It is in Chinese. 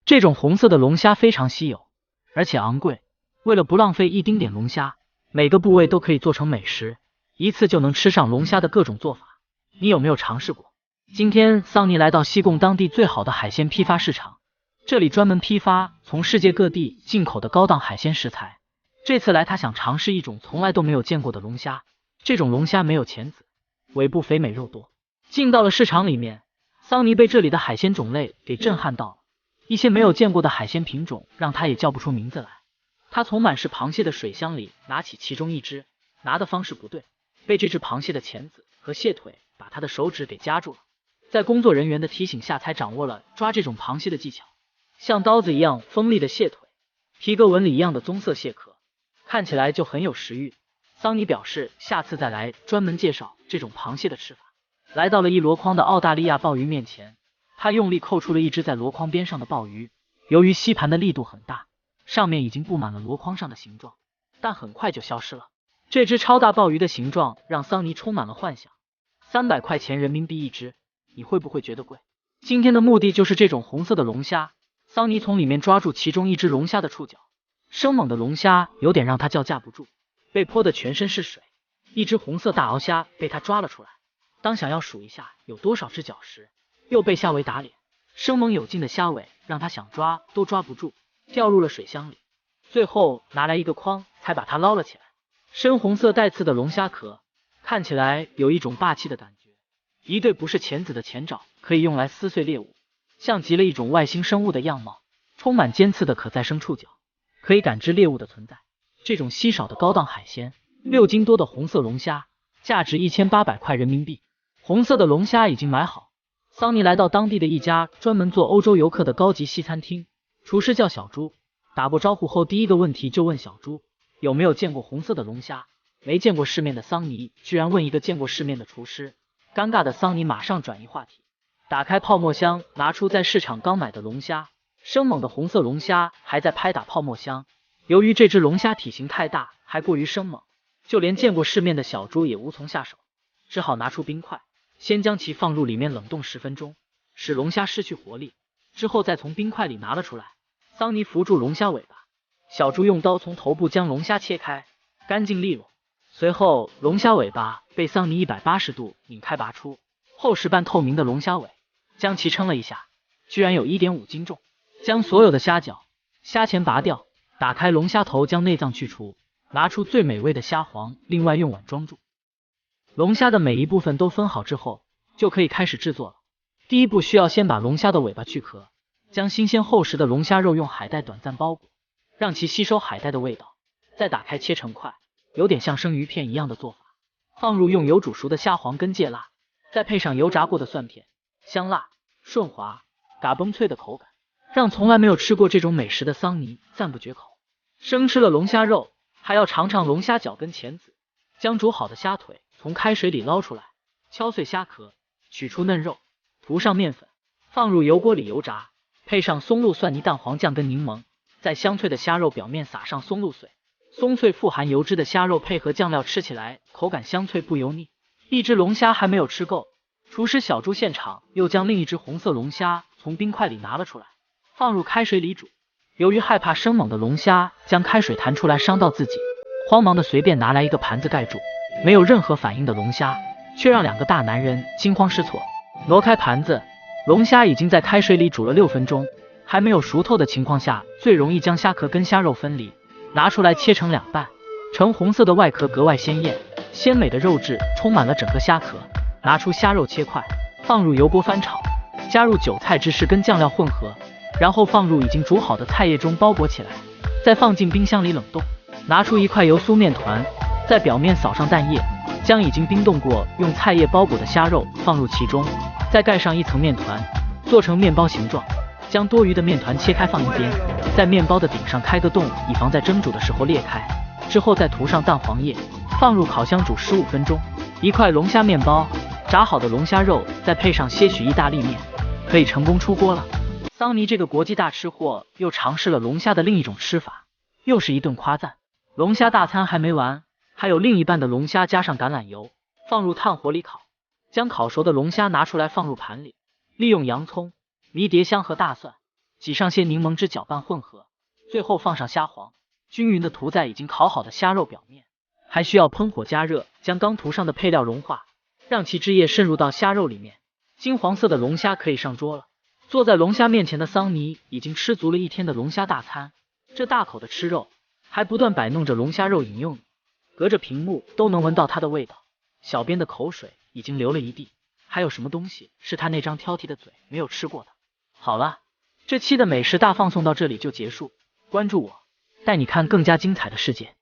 这种红色的龙虾非常稀有，而且昂贵。为了不浪费一丁点龙虾，每个部位都可以做成美食，一次就能吃上龙虾的各种做法。你有没有尝试过？今天桑尼来到西贡当地最好的海鲜批发市场，这里专门批发从世界各地进口的高档海鲜食材。这次来他想尝试一种从来都没有见过的龙虾，这种龙虾没有钳子，尾部肥美肉多。进到了市场里面，桑尼被这里的海鲜种类给震撼到了，一些没有见过的海鲜品种让他也叫不出名字来。他从满是螃蟹的水箱里拿起其中一只，拿的方式不对，被这只螃蟹的钳子和蟹腿把他的手指给夹住了。在工作人员的提醒下，才掌握了抓这种螃蟹的技巧。像刀子一样锋利的蟹腿，皮革纹理一样的棕色蟹壳，看起来就很有食欲。桑尼表示下次再来专门介绍这种螃蟹的吃法。来到了一箩筐的澳大利亚鲍鱼面前，他用力扣出了一只在箩筐边上的鲍鱼。由于吸盘的力度很大，上面已经布满了箩筐上的形状，但很快就消失了。这只超大鲍鱼的形状让桑尼充满了幻想。300块钱人民币一只，你会不会觉得贵？今天的目的就是这种红色的龙虾。桑尼从里面抓住其中一只龙虾的触角，生猛的龙虾有点让他叫架不住，被泼得全身是水。一只红色大鳌虾被他抓了出来，当想要数一下有多少只脚时，又被虾尾打脸。生猛有劲的虾尾让他想抓都抓不住，掉入了水箱里。最后拿来一个筐才把它捞了起来。深红色带刺的龙虾壳，看起来有一种霸气的感觉。一对不是钳子的前爪可以用来撕碎猎物，像极了一种外星生物的样貌，充满尖刺的可再生触角，可以感知猎物的存在。这种稀少的高档海鲜，6斤多的红色龙虾，价值1800块人民币。红色的龙虾已经买好。桑尼来到当地的一家专门做欧洲游客的高级西餐厅，厨师叫小猪。打过招呼后，第一个问题就问小猪有没有见过红色的龙虾。没见过世面的桑尼居然问一个见过世面的厨师，尴尬的桑尼马上转移话题，打开泡沫箱，拿出在市场刚买的龙虾。生猛的红色龙虾还在拍打泡沫箱。由于这只龙虾体型太大，还过于生猛，就连见过世面的小猪也无从下手，只好拿出冰块，先将其放入里面冷冻10分钟，使龙虾失去活力，之后再从冰块里拿了出来。桑尼扶住龙虾尾巴，小猪用刀从头部将龙虾切开，干净利落。随后龙虾尾巴被桑尼180度拧开拔出，厚实半透明的龙虾尾，将其称了一下，居然有1.5斤重。将所有的虾脚、虾钳拔掉，打开龙虾头将内脏去除，拿出最美味的虾黄，另外用碗装住。龙虾的每一部分都分好之后，就可以开始制作了。第一步需要先把龙虾的尾巴去壳，将新鲜厚实的龙虾肉用海带短暂包裹，让其吸收海带的味道，再打开切成块，有点像生鱼片一样的做法，放入用油煮熟的虾黄跟芥辣，再配上油炸过的蒜片，香辣、顺滑、嘎嘣脆的口感，让从来没有吃过这种美食的桑尼赞不绝口。生吃了龙虾肉，还要尝尝龙虾脚跟钳子。将煮好的虾腿从开水里捞出来，敲碎虾壳，取出嫩肉，涂上面粉，放入油锅里油炸，配上松露蒜泥蛋黄酱跟柠檬，在香脆的虾肉表面撒上松露碎。松脆富含油脂的虾肉配合酱料，吃起来口感香脆不油腻。一只龙虾还没有吃够，厨师小猪现场又将另一只红色龙虾从冰块里拿了出来，放入开水里煮。由于害怕生猛的龙虾将开水弹出来伤到自己，慌忙的随便拿来一个盘子盖住。没有任何反应的龙虾，却让2个大男人惊慌失措。挪开盘子，龙虾已经在开水里煮了6分钟，还没有熟透的情况下，最容易将虾壳跟虾肉分离。拿出来切成2半，橙红色的外壳格外鲜艳，鲜美的肉质充满了整个虾壳。拿出虾肉切块，放入油锅翻炒，加入韭菜、芝士跟酱料混合，然后放入已经煮好的菜叶中包裹起来，再放进冰箱里冷冻。拿出1块油酥面团，在表面扫上蛋液，将已经冰冻过用菜叶包裹的虾肉放入其中，再盖上1层面团，做成面包形状。将多余的面团切开放一边，在面包的顶上开个洞，以防在蒸煮的时候裂开。之后再涂上蛋黄液，放入烤箱煮15分钟。1块龙虾面包，炸好的龙虾肉，再配上些许意大利面，可以成功出锅了。桑尼这个国际大吃货又尝试了龙虾的另一种吃法，又是一顿夸赞。龙虾大餐还没完，还有另一半的龙虾加上橄榄油，放入炭火里烤。将烤熟的龙虾拿出来放入盘里，利用洋葱、迷迭香和大蒜挤上些柠檬汁搅拌混合，最后放上虾黄，均匀的涂在已经烤好的虾肉表面，还需要喷火加热，将刚涂上的配料融化，让其汁液渗入到虾肉里面。金黄色的龙虾可以上桌了。坐在龙虾面前的桑尼已经吃足了一天的龙虾大餐，这大口的吃肉，还不断摆弄着龙虾肉饮用，隔着屏幕都能闻到它的味道。小编的口水已经流了一地，还有什么东西是他那张挑剔的嘴没有吃过的？好了，这期的美食大放送到这里就结束，关注我，带你看更加精彩的世界。